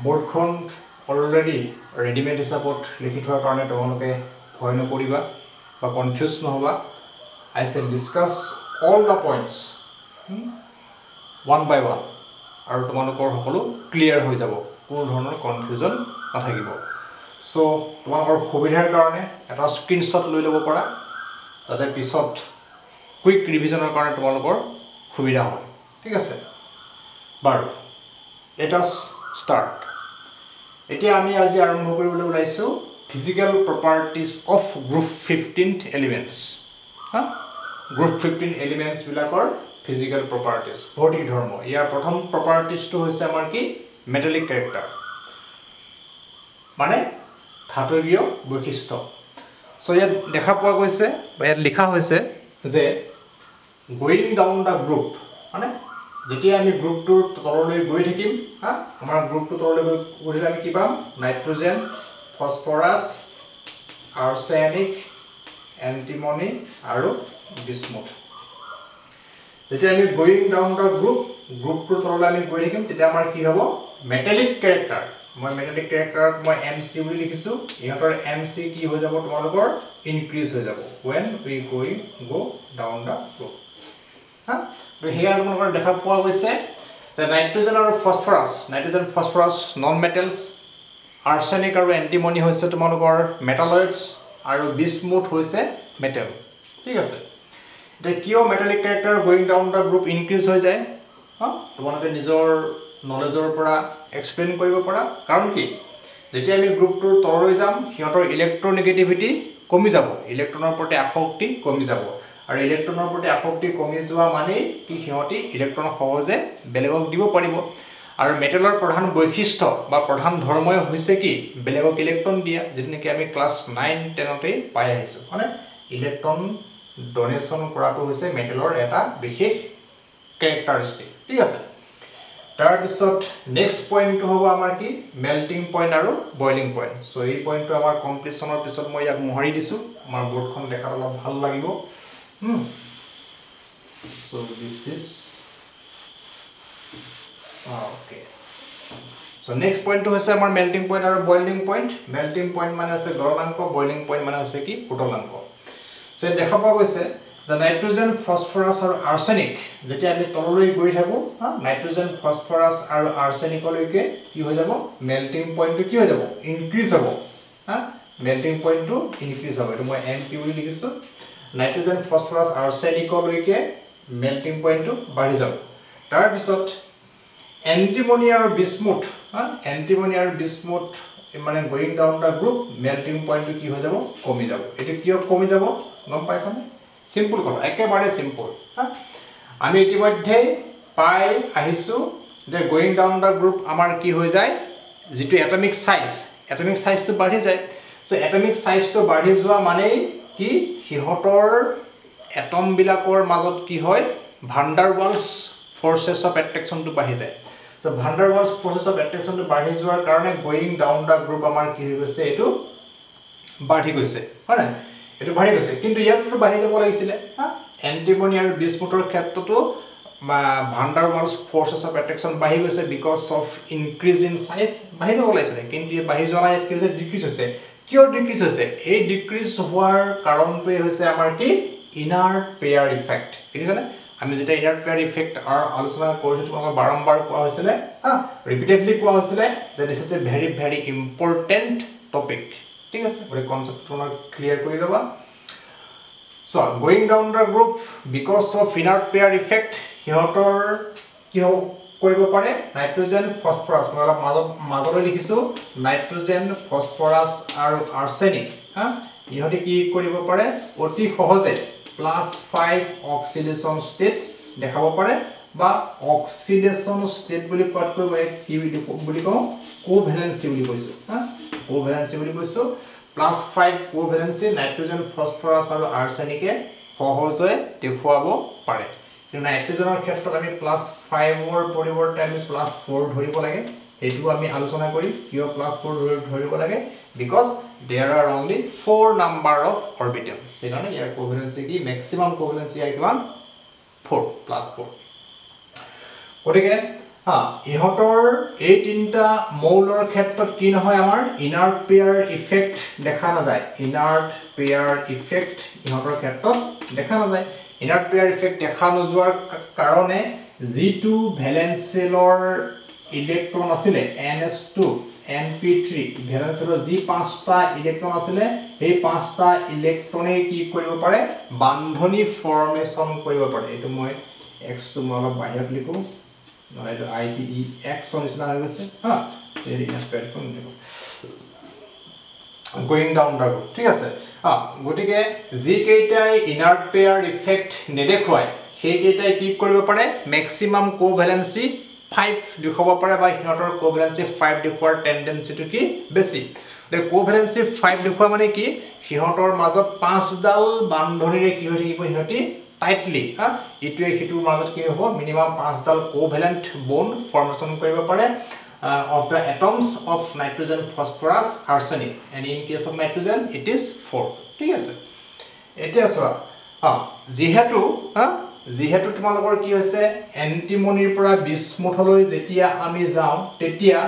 বোৰ্ডখন already readymade হিচাপত লিখি থোৱাৰ কাৰণে তোমালোকে ভয় নকৰিবা বা কনফিউজ নহবা I shall discuss all the points one by one আৰু তোমালোকৰ সকলো ক্লিয়াৰ হৈ যাব কোনো ধৰণৰ কনফিউজন নাথাকিব সো তোমালোকৰ সুবিধাৰ কাৰণে এটা স্ক্ৰিনশ্বট লৈ ল'ব পাৰা যাতে পিছত কুইক ৰিভিজনৰ কাৰণে তোমালোকৰ সুবিধা হয় ঠিক আছে বাৰু let us start এতিয়া আমি আজি আৰম্ভ কৰিবলৈ ওলাইছো physical properties of group 15th elements group 15 elements বিলাকৰ physical properties ভৌতিক ধৰ্ম ইয়াৰ প্ৰথম properties টো হৈছে আমাৰ কি metallic character মানে ধাতৱীয় বৈশিষ্ট্য সো ইয়াত দেখা পোৱা গৈছে বা ইয়াত লিখা হৈছে যে going down the group মানে যেতিয়া আমি গ্ৰুপটোৰ তললৈ গৈ থাকিম আমাৰ গ্ৰুপটো তললৈ গৈ আমি কি পাম নাইট্ৰজেন ফসফৰাছ আৰ্ছেনিক এন্টিমনি আৰু বিস্মুথ যেতিয়া আমি গোইং ডাউন দা গ্ৰুপটোৰ তললৈ আমি গৈ থাকিম তেতিয়া আমাৰ কি হ'ব মেটালিক ক্যাৰেক্টাৰ মই মেটালিক ক্যাৰেক্টাৰত মই MC বুলি লিখিছো ইহঁতৰ MC কি হৈ যাব তোমালোকৰ ইনক্ৰিজ হৈ যাব when we go down the group তো হিয়াৰ তোমালোকৰ দেখা পোৱা গৈছে যে নাইট্ৰজেন আৰু ফসফৰাছ নন মেটেলছ আৰ্ছেনিক আৰু এন্টিমনি হৈছে তোমালোকৰ মেটালয়েডছ আৰু বিস্মুথ হৈছে মেটেল ঠিক আছে এটা কিয় metallic character going down the group increase হৈ যায় তোমালোকে নিজৰ নলেজৰ পৰা এক্সপ্লেইন কৰিব পাৰা কাৰণ কি যেতিয়া আমি গ্ৰুপটোৰ তললৈ যাম হিহঁতৰ ইলেক্ট্ৰনেগেটিভিটি কমি যাব ইলেক্ট্ৰনৰ প্ৰতি আসক্তি কমি যাব আৰু ইলেক্ট্ৰনৰ প্ৰতি আসক্তি কমি যোৱা মানে কি হিহঁতি ইলেক্ট্ৰন সহজে বেলেগক দিব পাৰিব আৰু মেটেলৰ প্ৰধান বৈশিষ্ট্য বা প্ৰধান ধৰ্মই হৈছে কি বেলেগক ইলেক্ট্ৰন দিয়া যেনে কি আমি ক্লাস 9 10 তে পাই আহিছো মানে ইলেক্ট্ৰন ডোনেশন কৰাটো হৈছে মেটেলৰ এটা বিশেষ ক্যাৰেক্টাৰিষ্টিক ঠিক আছে তাৰ পিছত নেক্সট পইণ্টটো হ'ব আমাৰ কি মেল্টিং পইণ্ট আৰু বয়লিং পইণ্ট সো এই পইণ্টটো আমাৰ কমপ্লিটছনৰ পিছত মই ইয়াক মোহাৰি দিছো আমাৰ বোৰ্ডখন দেখাত অলপ ভাল লাগিব so this is okay so next point to hoise amar melting point aru boiling point mane ase gorolanko boiling point mane ase ki putolanko so dekha pa goise the nitrogen phosphorus aru arsenic jeti ami tololoi goi thaku nitrogen phosphorus aru arsenic loike ki hoy jabo melting point to ki hoy jabo increase hobo melting point to increase hobo eto moi mp boli likhisu nitrogen phosphorus arsenic loike melting point to bari jabo tar bisot antimony aru bismuth মানে going down the group melting point to কি হৈ যাব কমি যাব এটো কিয় কমি যাব গম পাইছা না সিম্পল কথা একেবাৰে সিম্পল আমি ইতিমধ্যে পাই আহিছো যে going down the group আমাৰ কি হৈ যায় যেটো এটমিক সাইজ তো বাঢ়ি যায় সো এটমিক সাইজ তো বাঢ়ি যোৱা মানে কি হিহতৰ এটম বিলাকৰ মাজত কি হয় ভান্ডাৰ ওয়ালস ফোর্সেস অফ অ্যাট্রাকশন তো বাঢ়ি যায় so van der Waals process of attraction to বাঢ়ি যোৱাৰ কাৰণে going down the group আমাৰ কি হৈ গৈছে এটো বাঢ়ি গৈছে হয় না এটো বাঢ়ি গৈছে কিন্তু ইয়াতো বাঢ়ি যাব লাগিছিল এন্টিমনি আৰু বিস্মুথৰ ক্ষেত্ৰতো van der Waals process of attraction বাঢ়ি গৈছে because of increase in size বাঢ়ি যাব লাগিছিল কিন্তু এই বাঢ়ি যোৱা ইয়াত কি হৈছে ডিক্ৰিজ হৈছে কিয় ডিক্ৰিজ হৈছে এই ডিক্ৰিজ হোৱাৰ কাৰণটো হৈছে আমাৰ কি ইনাৰ পেয়াৰ ইফেক্ট বুজিছানে আমি যেটা ইনাৰ পেয়াৰ ইফেক্ট আৰ আলোচনা কৰিছো তোমাক বাৰম্বাৰ কোৱা হৈছিল ৰিপিটেডলি কোৱা হৈছিল যে this is a very very important topic ঠিক আছে ওই কনসেপ্ট তোমাক ক্লিয়াৰ কৰি লবা so going down the group because of inert pair effect হিহঁতৰ কি কৰিব পাৰে নাইট্ৰজেন ফসফৰাছ মই মাজলৈ লিখিছো নাইট্ৰজেন ফসফৰাছ আৰু আৰ্ছেনিক ইহঁতে কি কৰিব পাৰে অতি সহজে +5 অক্সিডেশন স্টেট দেখাব পাৰে বা অক্সিডেশন স্টেট বুলি কোৱাত কৈ কি বুলি কও কোভ্যালেন্সি বুলি কৈছো কোভ্যালেন্সি বুলি কৈছো +5 কোভ্যালেন্সি নাইট্ৰজেন ফসফৰাছ আৰু আৰ্ছেনিকে সহজে দেখুৱাব পাৰে কিন্তু নাইট্ৰজেনৰ ক্ষেত্ৰত আমি +5 ৰ পৰিৱৰ্তে আমি +4 ধৰিব লাগে এটো আমি আলোচনা কৰি কিয় +4 ধৰিব লাগে because there are only 4 number of orbitals সেখানে ইয়াৰ কোভ্যালেন্সি কি ম্যাক্সিমাম কোভ্যালেন্সি আই কিমান 4 +4 ওটিকে ইহঁতৰ এই তিনিটা মৌলৰ ক্ষেত্ৰত কি নহয় আমাৰ ইনাৰ্ট পেয়াৰ ইফেক্ট দেখা নাযায় ইনাৰ্ট পেয়াৰ ইফেক্ট ইহঁতৰ ক্ষেত্ৰত দেখা নাযায় ইনাৰ্ট পেয়াৰ ইফেক্ট দেখা নোযোৱাৰ কাৰণে যি2 ভ্যালেন্স সেলৰ ইলেক্ট্ৰন আছিলে ns2 np3 ভ্যালেন্স সেলৰ যি 5টা ইলেক্ট্ৰন আছিলে এই 5টা ইলেক্ট্ৰনে কি কৰিব পাৰে বান্ধনী ফৰ্মেশন কৰিব পাৰে এটো মই x টো মই অলপ বাহিৰত লিখো নহলে AIEEE নিচিনা হৈ গৈছে এই ইনস্পেক্টখন দেখো going down the road ঠিক আছে গটিকে যি কেইটাই ইনাৰ্ট পেয়াৰ ইফেক্ট নেদেখুৱায় সেই কেইটাই কি কৰিব পাৰে ম্যাক্সিমাম কোভ্যালেন্সি 5 দেখুৱাব পাৰে বা ইহঁতৰ কোভ্যালেন্সি 5 দেখুৱাৰ টেন্ডেন্সিটো কি বেছি তে কোভ্যালেন্সি 5 দেখুৱা মানে কি ইহঁতৰ মাজত 5 ডাল বান্ধনীৰে কি হৈ থাকিব ইহঁতি টাইটলি ইটোৱে হিটোৰ মাজত কি হ'ব মিনিমাম 5 ডাল কোভ্যালেন্ট বন্ড ফৰ্মেশন কৰিব পাৰে of the atoms of nitrogen phosphorus arsenic and in case of nitrogen it is 4 ঠিক আছে এতিয়া সোৱা যেহেতু তোমালোকৰ কি হৈছে এন্টিমনিৰ পৰা বিস্মুথলৈ যেতিয়া আমি যাও তেতিয়া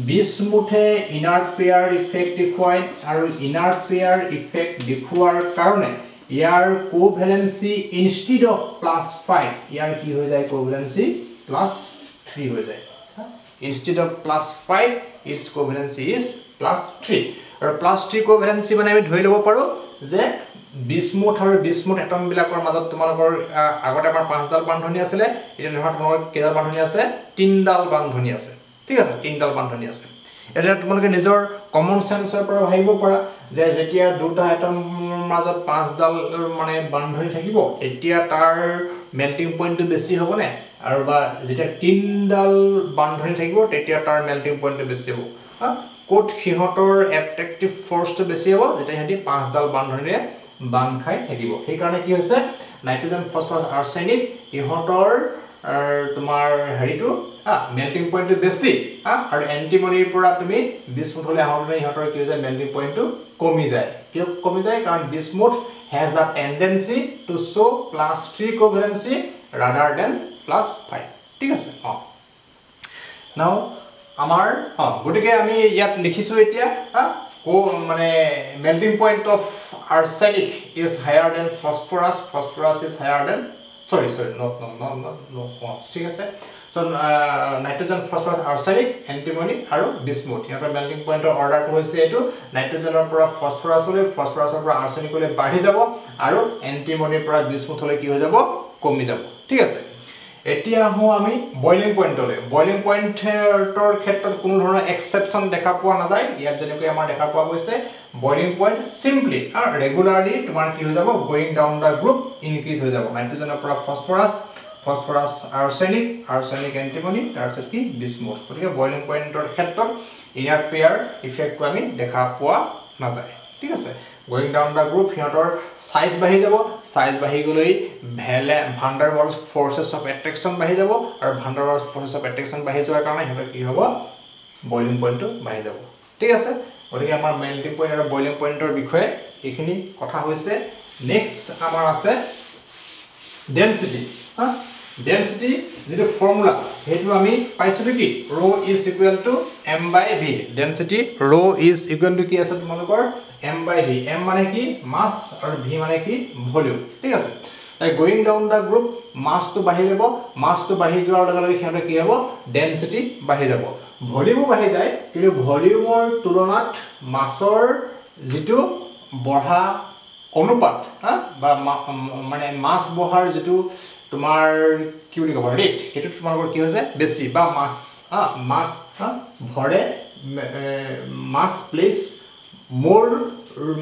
বিস্মুথে ইনাৰ্ট পেয়াৰ ইফেক্ট দেখুৱায় আৰু ইনাৰ্ট পেয়াৰ ইফেক্ট দেখুৱাৰ কাৰণে ইয়াৰ কোভ্যালেন্সি ইনষ্টেড অফ +5 ইয়াৰ কি হৈ যায় কোভ্যালেন্সি +3 হৈ যায় instead of +5 its covalency is +3 আৰু +3 covalency মানে আমি ধৰি লব পাৰো যে বিস্মুথ আৰু বিস্মুথ এটম বিলাকৰ মাজত তোমালোকৰ আগতে আমাৰ 5 ডাল বান্ধনী আছিল এটা ধৰা তোমালোকৰ কেইডাল বান্ধনী আছে 3 ডাল বান্ধনী আছে ঠিক আছে 3 ডাল বান্ধনী আছে এটা তোমালোকে নিজৰ কমন সেন্সৰ পৰা ভাবিব পাৰা যে যেতিয়া দুটা এটমৰ মাজত 5 ডাল মানে বান্ধনী থাকিব এতিয়া তাৰ মেল্টিং পইণ্টটো বেছি হ'ব নে আৰু বা যেতিয়া 3 ডাল বান্ধনী থাকিব তেতিয়া তাৰ মেল্টিং পইণ্টটো বেছি হ'ব কোট হিহঁতৰ এট্ৰেক্টিভ ফৰ্সটো বেছি হ'ব যেতিয়া হেতি 5 ডাল বান্ধনীৰে বান্ধ খাই থাকিব সেই কাৰণে কি হৈছে নাইট্ৰজেন ফসফৰাছ আৰ্ছেনিক ইহঁতৰ তোমাৰ হেৰিটো মেল্টিং পইণ্টটো বেছি আৰু এন্টিমনিৰ পৰা তুমি বিস্মুথ হলে আহোঁতে ইহঁতৰ কি হৈছে মেল্টিং পইণ্টটো কমি যায় কিয় কমি যায় কাৰণ বিস্মুথ has a tendency to show +3 covalency rather than +5 ঠিক আছে now আমাৰ গটিকে আমি ইয়াত লিখিছো এতিয়া মানে melting point of arsenic is higher than phosphorus phosphorus is higher than sorry no ঠিক আছে so nitrogen phosphorus arsenic antimony আৰু bismuth ইয়াৰ melting point ৰ অৰ্ডাৰটো হৈছে এটো নাইট্ৰজেনৰ পৰা ফসফৰাছলৈ ফসফৰাছৰ পৰা আৰ্ছেনিকলৈ বাঢ়ি যাব আৰু এন্টিমনিৰ পৰা bismuthলৈ কি হৈ যাব কমি যাব ঠিক আছে এতিয়া হও আমি বয়লিং পইণ্টলৈ বয়লিং পইণ্টৰ ক্ষেত্ৰত কোনো ধৰণৰ এক্সেপচন দেখা পোৱা নাযায় ইয়াত যেনেকৈ আমাৰ দেখা পোৱা গৈছে বয়লিং পইণ্ট সিম্পলি ৰেগুলাৰলি তোমাৰ কি হৈ যাব going down the group increase হৈ যাব নাইট্ৰজেনৰ পৰা ফসফৰাছ আৰ্ছেনিক আৰ্ছেনিক এন্টিমনি তাৰপিছত কি বিস্মুথ গতিকে বয়লিং পইণ্টৰ ক্ষেত্ৰত ইনাৰ্ট পেয়াৰ ইফেক্টটো আমি দেখা পোৱা নাযায় ঠিক আছে going down the group হিহঁতৰ সাইজ বাঢ়ি যাব সাইজ বাঢ়ি গলৈ ভান ডাৰ ওয়ালছ ফোৰ্সেস অফ অ্যাট্ৰাকশন বাঢ়ি যাব আৰু ভান ডাৰ ওয়ালছ ফোৰ্সেস অফ অ্যাট্ৰাকশন বাঢ়ি যোৱাৰ কাৰণে হেতৰ কি হ'ব বয়লিং পইণ্টটো বাঢ়ি যাব ঠিক আছে গতিকে আমাৰ মেল্টিং পইণ্ট আৰু বয়লিং পইণ্টৰ বিষয়ে এইখিনি কথা হৈছে নেক্সট আমাৰ আছে ডেন্সিটি ডেন্সিটি যেটো ফৰ্মুলা হেতু আমি পাইছো কি rho is equal to m/v density rho is equal to কি আছে তোমালোকৰ m/v m মানে কি মাস আৰু v মানে কি ভলিউম ঠিক আছে তাই গোইং ডাউন দা গ্ৰুপ মাসটো বাঢ়ি যাব মাসটো বাঢ়ি যোৱাৰ লগে লগে হেতৰ কি হ'ব ডেন্সিটি বাঢ়ি যাব ভলিউম বাঢ়ি যায় কিন্তু ভলিউমৰ তুলনাত মাসৰ যেটো বঢ়া অনুপাত বা মানে মাস বঢ়াৰ যেটো তোমাৰ কি বুলি কব ৰেট এটো তোমালোকৰ কি হৈছে বেছি বা মাস ভৰে মাস প্লেস more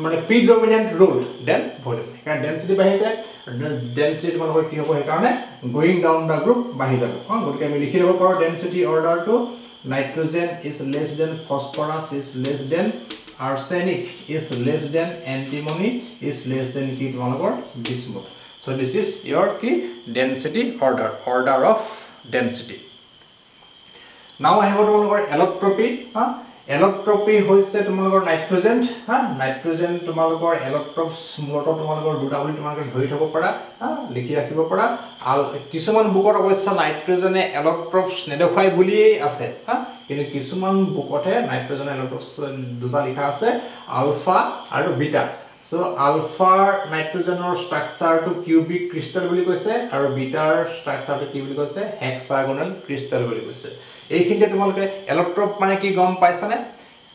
মানে predominant role than volume কাৰণ density বাঢ়ি যায় density তোমালোকৰ কি হ'ব এই কাৰণে going down the group বাঢ়ি যাব গতিকে আমি লিখি ল'ব পাৰো density order to nitrogen is less than phosphorus is less than arsenic is less than antimony is less than কি তোমালোকৰ bismuth so this is your key density order of density now I have তোমালোকৰ allotropy এলকট্ৰপি হৈছে তোমালোকৰ nitrogen হা nitrogen তোমালোকৰ এলকট্ৰপছ মূলত তোমালোকৰ দুটা বুলি তোমালোকে ধৰি থব পাৰা হা লিখি ৰাখিব পাৰা কিছুমান বুকত অৱশ্যে নাইট্ৰজেনে এলকট্ৰপছ নেদেখাই বুলিয়ে আছে হা কিন্তু কিছুমান বুকতে নাইট্ৰজেন এলকট্ৰপছ দুটা লিখা আছে আলফা আৰু বিটা সো আলফাৰ নাইট্ৰজেনৰ ষ্ট্ৰাকচাৰটো কিউবিক ক্ৰিষ্টেল বুলি কৈছে আৰু বিটাৰ ষ্ট্ৰাকচাৰটো কি বুলি কৈছে হেক্সাগোনাল ক্ৰিষ্টেল বুলি কৈছে এইখিনিতে তোমালোকে এলকট্ৰপ মানে কি গম পাইছানে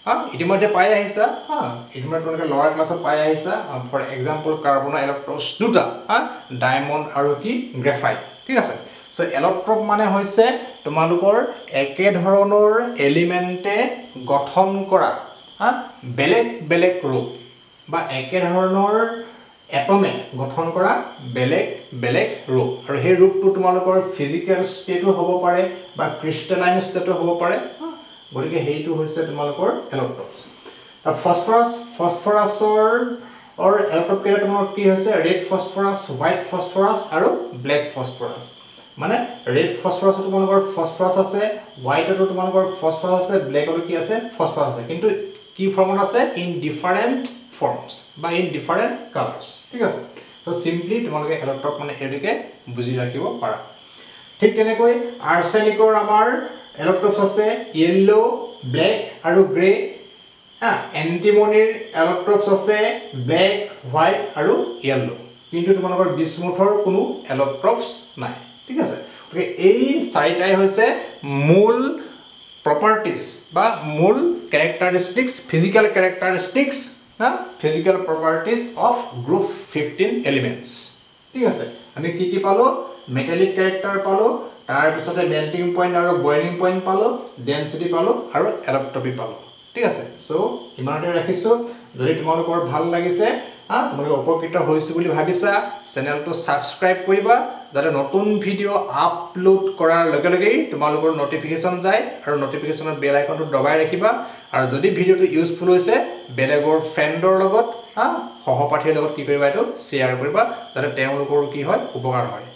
হা ইতিমধ্যে পাই আহিছা হা ইতিমধ্যে তোমালোকে লোৱাৰ ক্লাছত পাই আহিছা ফৰ এক্সাম্পল কাৰ্বনৰ এলকট্ৰপছ দুটা হা ডায়মণ্ড আৰু কি গ্ৰেফাইট ঠিক আছে সো এলকট্ৰপ মানে হৈছে তোমালোকৰ একে ধৰণৰ এলিমেন্টে গঠন কৰা হা বেলেগ বেলেগ ৰূপ বা একে ধৰণৰ এটমে গঠন কৰা বেলেগ বেলেগ ৰূপ আৰু সেই ৰূপটো তোমালোকৰ ফিজিক্যাল ষ্টেটো হ'ব পাৰে বা ক্ৰিষ্টেলাইন ষ্টেটো হ'ব পাৰে গতিকে হেইটো হৈছে তোমালোকৰ এলকট্ৰপছ আৰু ফসফৰাছৰ এলকট্ৰপ কেইটা তোমালোকৰ কি হৈছে ৰেড ফসফৰাছ হোৱাইট ফসফৰাছ আৰু ব্লেক ফসফৰাছ মানে ৰেড ফসফৰাছটো তোমালোকৰ ফসফৰাছ আছে হোৱাইটটো তোমালোকৰ ফসফৰাছ আছে ব্লেকটো কি আছে ফসফৰাছ আছে কিন্তু কি ফৰ্মত আছে in different forms by in different colors ঠিক আছে সো সিম্পলি তোমালোকে এলকট্ৰপ মানে এৰিকে বুজি ৰাখিব পাৰা ঠিক তেনেকৈ আৰ্ছেনিকৰ আমাৰ এলকট্ৰপছ আছে ইয়েলো ব্লেক আৰু গ্ৰে হা এন্টিমনিৰ এলকট্ৰপছ আছে ব্লেক হোৱাইট আৰু ইয়েলো কিন্তু তোমালোকৰ বিস্মুথৰ কোনো এলকট্ৰপছ নাই ঠিক আছে গতিকে এই চাৰিটাই হৈছে মূল properties বা মূল characteristics physical characteristics physical properties of group 15 elements ঠিক আছে আমি কি কি পালো metallic character পালো তাৰ পিছতে melting point আৰু boiling point পালো density পালো আৰু electropy পালো ঠিক আছে সো ইমানতে ৰাখিছো যদি তোমালোকৰ ভাল লাগিছে তোমালোকে উপকৃত হৈছো বুলি ভাবিছা চেনেলটো সাবস্ক্ৰাইব কৰিবা যাতে নতুন ভিডিও আপলোড কৰাৰ লগে লগে তোমালোকৰ নটিফিকেশন যায় আৰু নটিফিকেশনৰ বেল আইকনটো দবাই ৰাখিবা আৰু যদি ভিডিওটো ইউজফুল হৈছে বেলেগৰ ফ্ৰেণ্ডৰ লগত সহপাঠীৰ লগত কি কৰিবা এটো শেয়াৰ কৰিবা যাতে তেওঁলোকৰ কি হয় উপকাৰ হয়